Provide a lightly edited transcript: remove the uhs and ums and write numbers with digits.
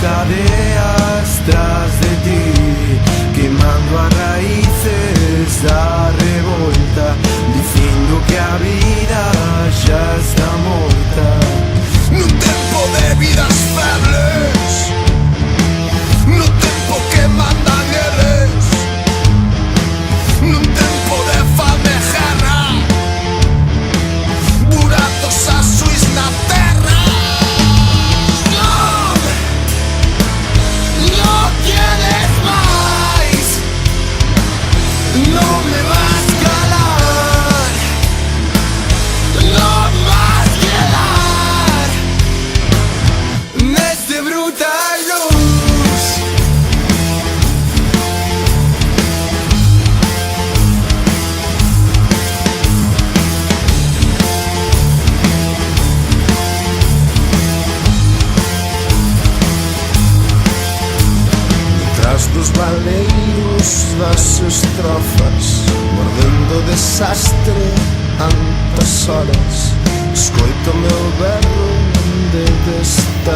cadeas tras de ti, quemando a raíces da revolta, dicindo que a vida xa está morta. Nun tempo de vidas febles, nun tempo que mandan eles, nun tempo de fame e guerra, buratos azuis na terra. No quieres máis, non me vas calar, non vas quedar neste brutal luz. Detrás dos baleiros das estrofas, mordendo o desastre antas horas, escoito o meu berro de desta